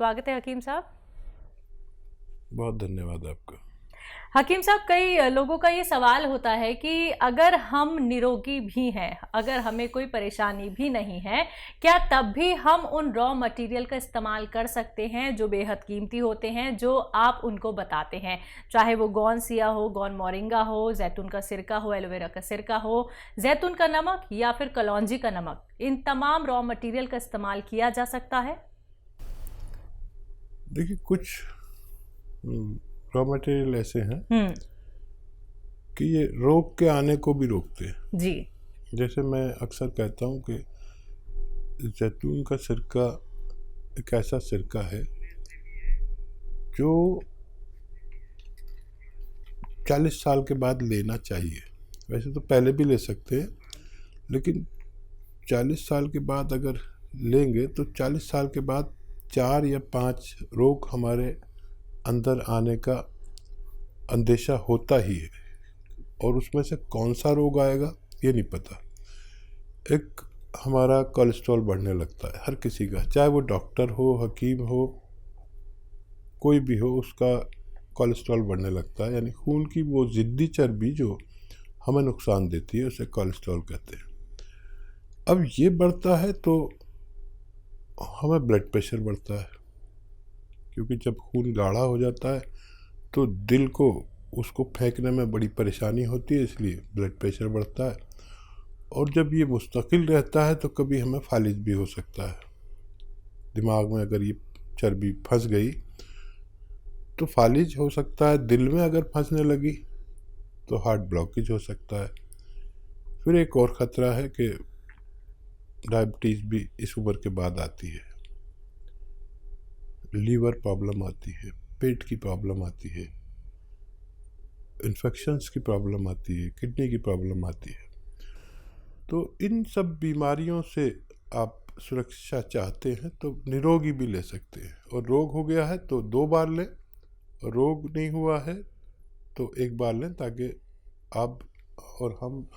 स्वागत है हकीम साहब। बहुत धन्यवाद आपका। हकीम साहब, कई लोगों का ये सवाल होता है कि अगर हम निरोगी भी हैं, अगर हमें कोई परेशानी भी नहीं है, क्या तब भी हम उन रॉ मटेरियल का इस्तेमाल कर सकते हैं जो बेहद कीमती होते हैं, जो आप उनको बताते हैं, चाहे वो गौन सिया हो, गौन मोरिंगा हो, जैतून का सिरका हो, एलोवेरा का सिरका हो, जैतून का नमक या फिर कलौंजी का नमक, इन तमाम रॉ मटेरियल का इस्तेमाल किया जा सकता है? देखिए, कुछ रॉ मटेरियल ऐसे हैं कि ये रोग के आने को भी रोकते हैं। जी। जैसे मैं अक्सर कहता हूँ कि जैतून का सिरका एक ऐसा सिरका है जो 40 साल के बाद लेना चाहिए। वैसे तो पहले भी ले सकते हैं, लेकिन 40 साल के बाद अगर लेंगे तो 40 साल के बाद 4 या 5 रोग हमारे अंदर आने का अंदेशा होता ही है, और उसमें से कौन सा रोग आएगा ये नहीं पता। एक हमारा कोलेस्ट्रॉल बढ़ने लगता है हर किसी का, चाहे वो डॉक्टर हो, हकीम हो, कोई भी हो, उसका कोलेस्ट्रॉल बढ़ने लगता है। यानी खून की वो ज़िद्दी चर्बी जो हमें नुकसान देती है उसे कोलेस्ट्रॉल कहते हैं। अब ये बढ़ता है तो हमें ब्लड प्रेशर बढ़ता है, क्योंकि जब खून गाढ़ा हो जाता है तो दिल को उसको फेंकने में बड़ी परेशानी होती है, इसलिए ब्लड प्रेशर बढ़ता है। और जब ये मुस्तकिल रहता है तो कभी हमें फालिज भी हो सकता है। दिमाग में अगर ये चर्बी फंस गई तो फालिज हो सकता है। दिल में अगर फंसने लगी तो हार्ट ब्लॉकेज हो सकता है। फिर एक और ख़तरा है कि डायबिटीज़ भी इस उम्र के बाद आती है, लीवर प्रॉब्लम आती है, पेट की प्रॉब्लम आती है, इन्फेक्शंस की प्रॉब्लम आती है, किडनी की प्रॉब्लम आती है। तो इन सब बीमारियों से आप सुरक्षा चाहते हैं तो निरोगी भी ले सकते हैं, और रोग हो गया है तो 2 बार लें, और रोग नहीं हुआ है तो 1 बार लें, ताकि आप और हम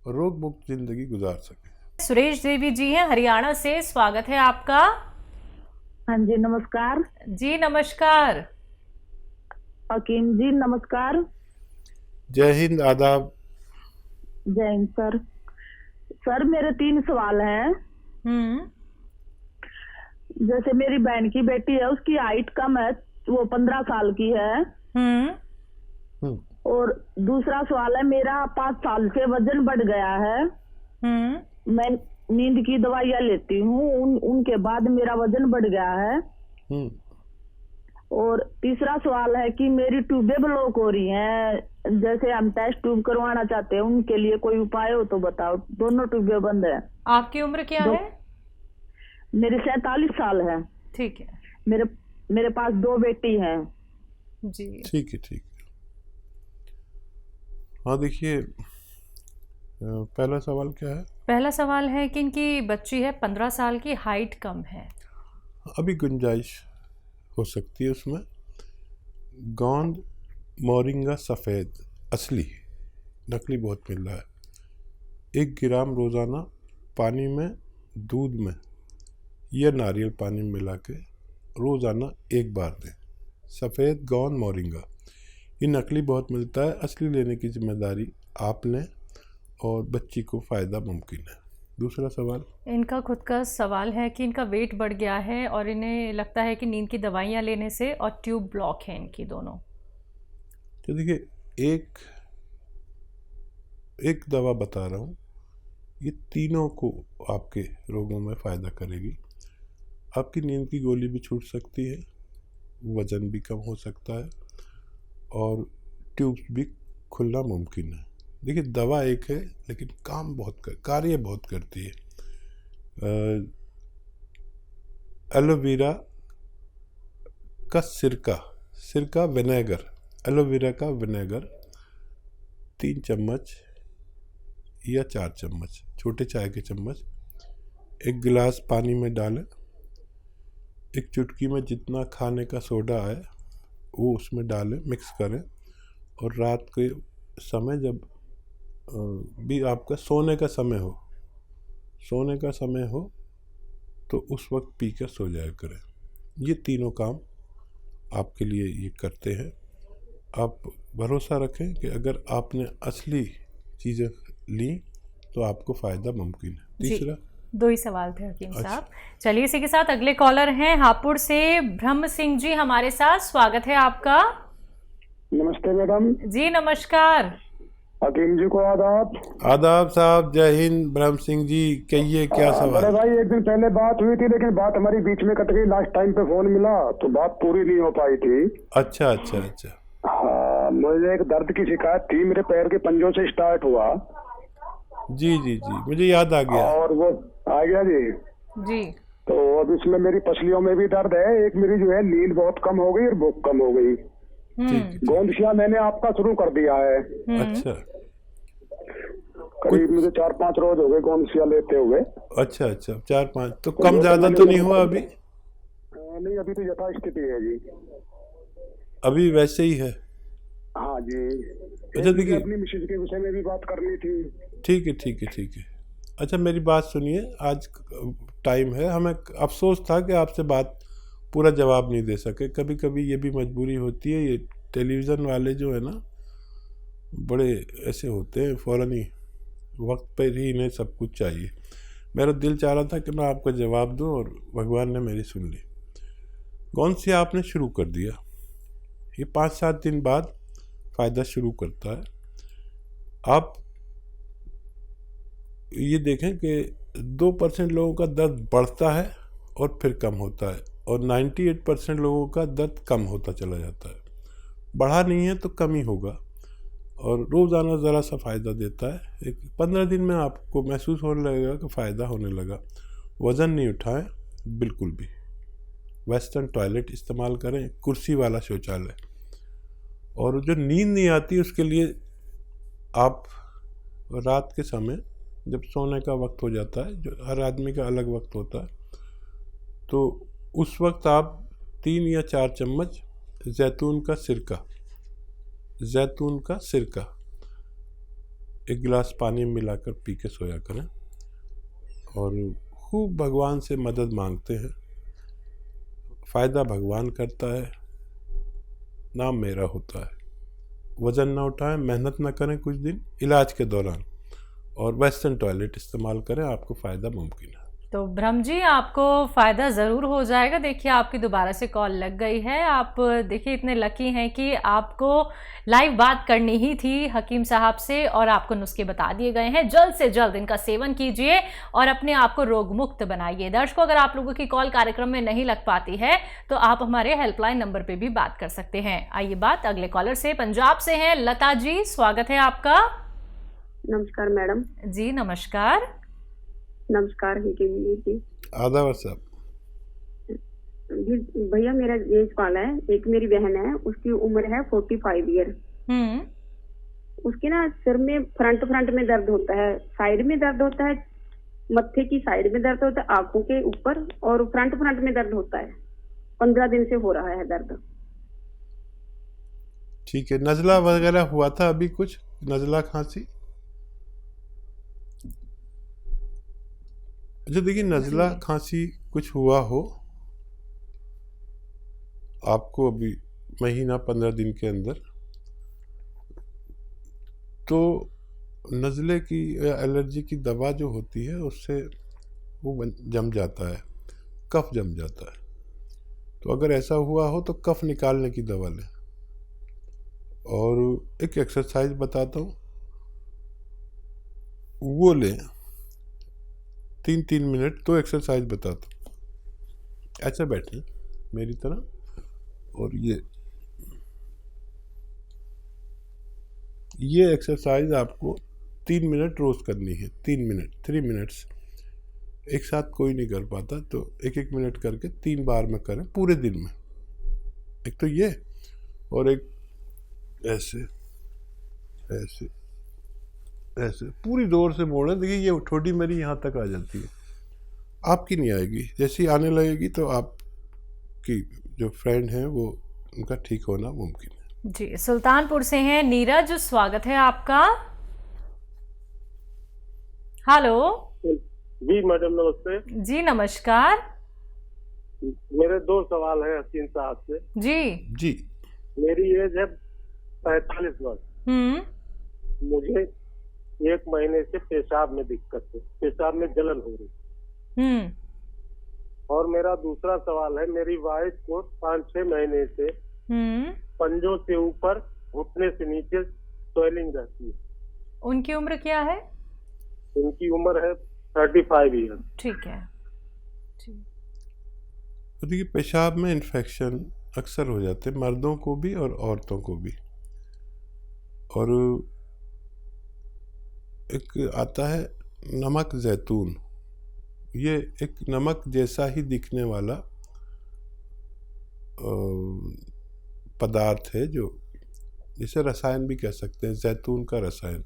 रोग मुक्त ज़िंदगी गुजार सकें। सुरेश देवी जी हैं हरियाणा से, स्वागत है आपका। हाँ जी, नमस्कार जी नमस्कार। हकीम जी, नमस्कार। जय हिंद, आदाब। जय हिंद सर। सर, मेरे 3 सवाल हैं। जैसे मेरी बहन की बेटी है, उसकी हाइट कम है, वो 15 साल की है। और दूसरा सवाल है, मेरा 5 साल से वजन बढ़ गया है। मैं नींद की दवाइयाँ लेती हूँ, उनके बाद मेरा वजन बढ़ गया है। और तीसरा सवाल है कि मेरी ट्यूबें ब्लॉक हो रही हैं, जैसे हम टेस्ट ट्यूब करवाना चाहते हैं, उनके लिए कोई उपाय हो तो बताओ। दोनों ट्यूबें बंद है। आपकी उम्र क्या है? मेरी 47 साल है। ठीक है। मेरे पास 2 बेटी हैं। जी ठीक है, ठीक है। हाँ, देखिए, पहला सवाल क्या है? पहला सवाल है कि इनकी बच्ची है 15 साल की, हाइट कम है। अभी गुंजाइश हो सकती है उसमें। गोंद मोरिंगा सफ़ेद असली, नकली बहुत मिल रहा है। 1 ग्राम रोज़ाना पानी में, दूध में या नारियल पानी में मिला के रोज़ाना 1 बार दें। सफ़ेद गोंद मोरिंगा, ये नकली बहुत मिलता है, असली लेने की जिम्मेदारी आप लें और बच्ची को फ़ायदा मुमकिन है। दूसरा सवाल, इनका खुद का सवाल है कि इनका वेट बढ़ गया है और इन्हें लगता है कि नींद की दवाइयाँ लेने से और ट्यूब ब्लॉक है इनकी दोनों। तो देखिए, एक दवा बता रहा हूँ, ये तीनों को आपके रोगों में फ़ायदा करेगी। आपकी नींद की गोली भी छूट सकती है, वज़न भी कम हो सकता है, और ट्यूब्स भी खुलना मुमकिन है। देखिए, दवा एक है लेकिन कार्य बहुत करती है। एलोवेरा का सिरका विनेगर, एलोवेरा का विनेगर 3 चम्मच या 4 चम्मच, छोटे चाय के चम्मच, 1 गिलास पानी में डालें। 1 चुटकी में जितना खाने का सोडा है वो उसमें डालें, मिक्स करें, और रात के समय जब भी आपका सोने का समय हो तो उस वक्त पीकर सो जाया करें। ये तीनों काम आपके लिए ये करते हैं। आप भरोसा रखें कि अगर आपने असली चीज़ें ली तो आपको फ़ायदा मुमकिन है। तीसरा, 2 ही सवाल थे हकीम साहब। चलिए इसी के साथ अगले कॉलर हैं हापुड़ से ब्रह्म सिंह जी हमारे साथ, स्वागत है आपका। नमस्ते मैडम जी नमस्कार। हकीम जी को आदाब। आदाब साहब, जय हिंद। ब्रह्म सिंह जी कहिए क्या सवाल। अरे भाई एक दिन पहले बात हुई थी लेकिन बात हमारी बीच में कट गई, लास्ट टाइम पे फोन मिला तो बात पूरी नहीं हो पाई थी। अच्छा अच्छा अच्छा। हाँ, मुझे एक दर्द की शिकायत थी, मेरे पैर के पंजों से स्टार्ट हुआ। जी जी जी, मुझे याद आ गया। और वो आ गया जी। जी। तो अब इसमें मेरी पसलियों में भी दर्द है, एक मेरी जो है नींद बहुत कम हो गई और भूख कम हो गई। गोंदशिया मैंने आपका शुरू कर दिया है। अच्छा, करीब मुझे 4-5 रोज हो गए गोंदशिया लेते हुए। अच्छा अच्छा, 4-5 तो कम ज्यादा तो नहीं हुआ अभी? नहीं, अभी तो यथास्थिति है जी, अभी वैसे ही है। हाँ जी। अच्छा देखिए, अपनी मिसेज के विषय में भी बात करनी थी। ठीक है ठीक है ठीक है। अच्छा मेरी बात सुनिए, आज टाइम है, हमें अफसोस था कि आपसे बात पूरा जवाब नहीं दे सके। कभी कभी ये भी मजबूरी होती है, ये टेलीविज़न वाले जो है ना बड़े ऐसे होते हैं, फ़ौरन ही वक्त पर ही इन्हें सब कुछ चाहिए। मेरा दिल चाह रहा था कि मैं आपको जवाब दूं और भगवान ने मेरी सुन ली। कौन सी आपने शुरू कर दिया, ये 5-7 दिन बाद फ़ायदा शुरू करता है। आप ये देखें कि 2% लोगों का दर्द बढ़ता है और फिर कम होता है, और 98% लोगों का दर्द कम होता चला जाता है। बढ़ा नहीं है तो कम ही होगा, और रोज़ाना ज़रा सा फ़ायदा देता है। एक 15 दिन में आपको महसूस होने लगेगा कि फ़ायदा होने लगा। वज़न नहीं उठाएं बिल्कुल भी, वेस्टर्न टॉयलेट इस्तेमाल करें, कुर्सी वाला शौचालय। और जो नींद नहीं आती उसके लिए आप रात के समय जब सोने का वक्त हो जाता है, जो हर आदमी का अलग वक्त होता है, तो उस वक्त आप 3 या 4 चम्मच जैतून का सिरका 1 गिलास पानी में मिलाकर पी के सोया करें, और खूब भगवान से मदद मांगते हैं। फ़ायदा भगवान करता है, नाम मेरा होता है। वज़न ना उठाएं, मेहनत ना करें कुछ दिन इलाज के दौरान, और वेस्टर्न टॉयलेट इस्तेमाल करें, आपको फ़ायदा मुमकिन है। तो ब्रह्म जी आपको फ़ायदा ज़रूर हो जाएगा। देखिए आपकी दोबारा से कॉल लग गई है। आप देखिए इतने लकी हैं कि आपको लाइव बात करनी ही थी हकीम साहब से, और आपको नुस्खे बता दिए गए हैं। जल्द से जल्द इनका सेवन कीजिए और अपने आप को रोग मुक्त बनाइए। दर्शकों, अगर आप लोगों की कॉल कार्यक्रम में नहीं लग पाती है तो आप हमारे हेल्पलाइन नंबर पर भी बात कर सकते हैं। आइए बात अगले कॉलर से, पंजाब से हैं लता जी, स्वागत है आपका। नमस्कार मैडम। जी नमस्कार। नमस्कार जी। आदाब साहब। भैया मेरा ये सवाल है, एक मेरी बहन है, उसकी उम्र है 45 ईयर। उसके ना सिर में फ्रंट में दर्द होता है, साइड में दर्द होता है, मत्थे की साइड में दर्द होता है, आंखों के ऊपर, और फ्रंट में दर्द होता है। 15 दिन से हो रहा है दर्द। ठीक है, नज़ला वगैरह हुआ था अभी कुछ, नज़ला खांसी? अच्छा देखिए, नज़ला खांसी कुछ हुआ हो आपको अभी महीना 15 दिन के अंदर, तो नज़ले की एलर्जी की दवा जो होती है उससे वो जम जाता है, कफ जम जाता है। तो अगर ऐसा हुआ हो तो कफ निकालने की दवा लें। और एक एक्सरसाइज बताता हूँ, वो लें 3-3 मिनट। तो एक्सरसाइज बताता हूँ। ऐसा बैठें मेरी तरह, और ये एक्सरसाइज आपको 3 मिनट रोज़ करनी है। 3 मिनट्स एक साथ कोई नहीं कर पाता, तो 1-1 मिनट करके 3 बार में करें पूरे दिन में। एक तो ये, और एक ऐसे ऐसे ऐसे पूरी जोर से मोड़ें। देखिए ये ठोडी मेरी यहाँ तक आ जाती है, आपकी नहीं आएगी। जैसी आने लगेगी तो आपकी जो फ्रेंड हैं वो उनका ठीक होना मुमकिन है। जी, सुल्तानपुर से हैं नीरज, स्वागत है आपका। हेलो जी मैडम, नमस्ते। जी नमस्कार। मेरे 2 सवाल हैं हसीन साहब से। जी जी। मेरी एज है 45 वर्ष। मुझे 1 महीने से पेशाब में दिक्कत है, पेशाब में जलन हो रही। और मेरा दूसरा सवाल है, मेरी वाइफ को 5-6 महीने से पंजों से ऊपर घुटने से नीचे स्वेलिंग रहती है। उनकी उम्र क्या है? उनकी उम्र है 35 ईयर। ठीक है। देखिए, पेशाब में इन्फेक्शन अक्सर हो जाते हैं, मर्दों को भी और औरतों को भी। और एक आता है नमक जैतून, ये एक नमक जैसा ही दिखने वाला पदार्थ है, जो जिसे रसायन भी कह सकते हैं, जैतून का रसायन।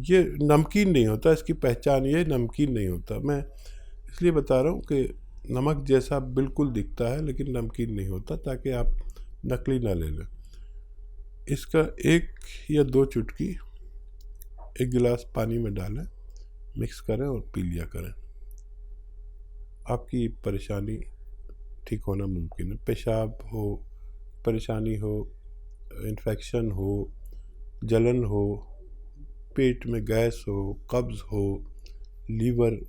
ये नमकीन नहीं होता, इसकी पहचान ये नमकीन नहीं होता। मैं इसलिए बता रहा हूँ कि नमक जैसा बिल्कुल दिखता है लेकिन नमकीन नहीं होता, ताकि आप नकली ना ले लें। इसका 1 या 2 चुटकी 1 गिलास पानी में डालें, मिक्स करें और पी लिया करें। आपकी परेशानी ठीक होना मुमकिन है। पेशाब हो, परेशानी हो, इन्फेक्शन हो, जलन हो, पेट में गैस हो, कब्ज़ हो, लीवर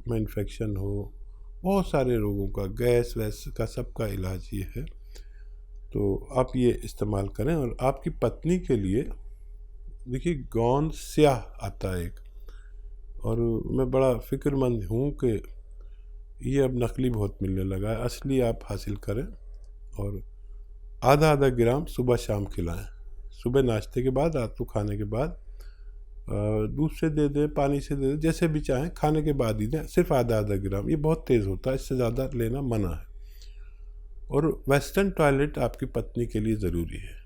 में इन्फेक्शन हो, बहुत सारे रोगों का, गैस वैस का सबका इलाज ये है। तो आप ये इस्तेमाल करें। और आपकी पत्नी के लिए देखिए, गोंद स्याह आता है एक, और मैं बड़ा फ़िक्रमंद हूँ कि ये अब नकली बहुत मिलने लगा है। असली आप हासिल करें और आधा ग्राम सुबह शाम खिलाएं। सुबह नाश्ते के बाद, रात को खाने के बाद, दूध से दे दें, पानी से दे दें, जैसे भी चाहें, खाने के बाद ही दें। सिर्फ आधा ग्राम, ये बहुत तेज़ होता है, इससे ज़्यादा लेना मना है। और वेस्टर्न टॉयलेट आपकी पत्नी के लिए ज़रूरी है।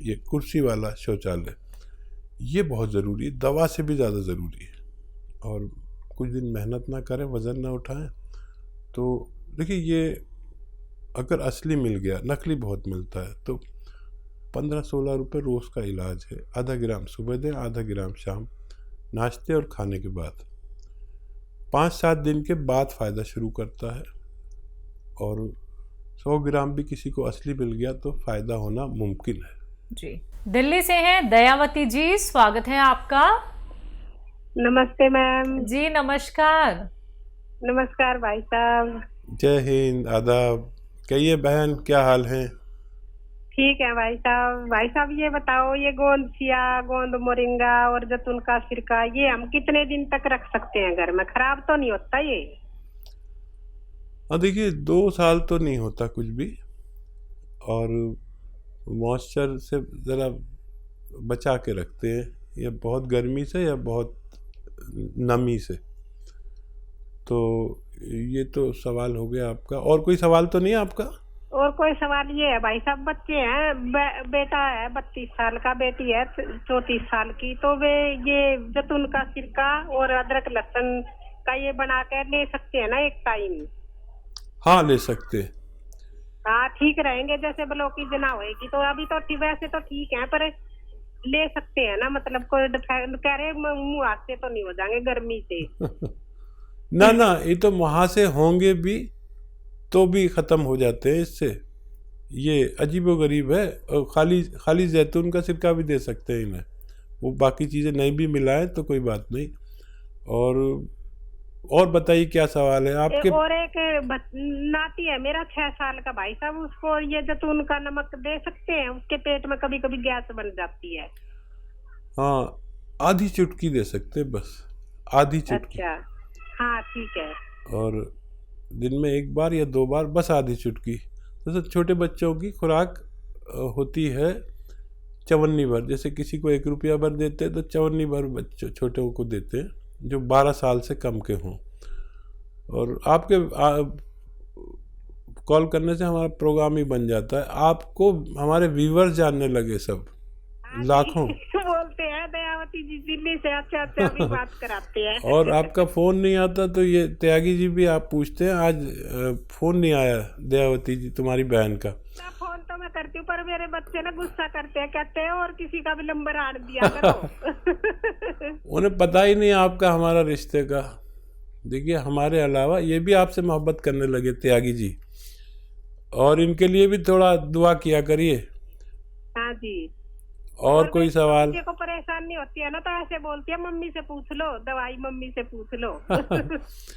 ये कुर्सी वाला शौचालय ये बहुत ज़रूरी है, दवा से भी ज़्यादा ज़रूरी है। और कुछ दिन मेहनत ना करें, वज़न ना उठाएं, तो देखिए, ये अगर असली मिल गया, नकली बहुत मिलता है, तो 15-16 रुपये रोज़ का इलाज है। आधा ग्राम सुबह दें, आधा ग्राम शाम, नाश्ते और खाने के बाद। 5-7 दिन के बाद फ़ायदा शुरू करता है। और 100 ग्राम भी किसी को असली मिल गया तो फ़ायदा होना मुमकिन है। जी, दिल्ली से हैं दयावती जी, स्वागत है आपका। नमस्ते मैम। जी नमस्कार। नमस्कार भाई साहब। जय हिंद, आदाब। कहिए बहन, क्या हाल है? ठीक है भाई साहब। भाई साहब ये बताओ, ये गोंद सिया, गोंद मोरिंगा और जैतून का सिरका, ये हम कितने दिन तक रख सकते हैं घर में? खराब तो नहीं होता ये? हाँ, देखिए, 2 साल तो नहीं होता कुछ भी। और मॉइस्चर से ज़रा बचा के रखते हैं, या बहुत गर्मी से या बहुत नमी से। तो ये तो सवाल हो गया आपका। और कोई सवाल तो नहीं है आपका? और कोई सवाल ये है भाई साहब, बच्चे हैं, बेटा है 32 साल का, बेटी है 34 साल की, तो वे ये जैतून का सिरका और अदरक लहसुन का ये बना कर ले सकते हैं ना एक टाइम? हाँ, ले सकते हैं। हाँ, ठीक रहेंगे। जैसे ब्लॉक की जना होगी तो अभी तो वैसे तो ठीक है, पर ले सकते हैं ना? मतलब कोई कह रहे मुँह हाथ से तो नहीं हो जाएंगे गर्मी से? ना, ये तो वहाँ से होंगे भी तो भी ख़त्म हो जाते हैं इससे। ये अजीबोगरीब है। और खाली जैतून का सिरका भी दे सकते हैं इन्हें, वो बाकी चीज़ें नहीं भी मिलाएं तो कोई बात नहीं। और बताइए क्या सवाल है आपके? और एक नाती है मेरा 6 साल का भाई साहब, उसको ये जैतून का नमक दे सकते हैं? उसके पेट में कभी कभी गैस बन जाती है। हाँ, आधी चुटकी दे सकते हैं, बस आधी चुटकी। अच्छा, हाँ ठीक है। और दिन में 1 बार या 2 बार, बस आधी चुटकी। जैसे छोटे बच्चों की खुराक होती है चवन्नी भर। जैसे किसी को 1 रुपया भर देते हैं तो चवन्नी भर बच्चों छोटों को देते हैं जो 12 साल से कम के हों। और आपके कॉल करने से हमारा प्रोग्राम ही बन जाता है। आपको हमारे व्यूअर्स जानने लगे सब, लाखों बोलते हैं दयावती जी दिल्ली से, अच्छा भी बात कराते हैं। और आपका फ़ोन नहीं आता तो ये त्यागी जी भी आप पूछते हैं, आज फ़ोन नहीं आया दयावती जी तुम्हारी बहन का। फोन तो मैं करती हूँ, पर मेरे बच्चे ना गुस्सा करते हैं, कहते हैं और किसी का भी नंबर आड़ दिया करो। उन्हें पता ही नहीं आपका हमारा रिश्ते का। देखिए हमारे अलावा ये भी आपसे मोहब्बत करने लगे त्यागी जी, और इनके लिए भी थोड़ा दुआ किया करिए। हाँ जी। और कोई सवाल? बच्चे को परेशानी होती है ना तो ऐसे बोलती है मम्मी से पूछ लो, दवाई मम्मी से पूछ लो।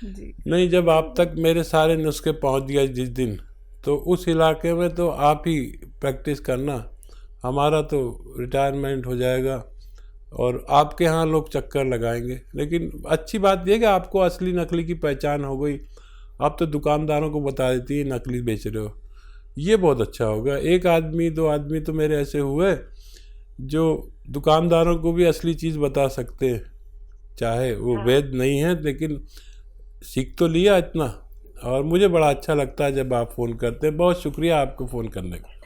जी। नहीं, जब आप तक मेरे सारे नुस्खे पहुंच गए जिस दिन, तो उस इलाके में तो आप ही प्रैक्टिस करना, हमारा तो रिटायरमेंट हो जाएगा और आपके यहाँ लोग चक्कर लगाएंगे। लेकिन अच्छी बात यह कि आपको असली नकली की पहचान हो गई, आप तो दुकानदारों को बता देती है नकली बेच रहे हो, ये बहुत अच्छा होगा। एक आदमी 2 आदमी तो मेरे ऐसे हुए जो दुकानदारों को भी असली चीज़ बता सकते हैं, चाहे वो वैध नहीं है, लेकिन सीख तो लिया इतना। और मुझे बड़ा अच्छा लगता है जब आप फ़ोन करते हैं। बहुत शुक्रिया आपको फ़ोन करने का।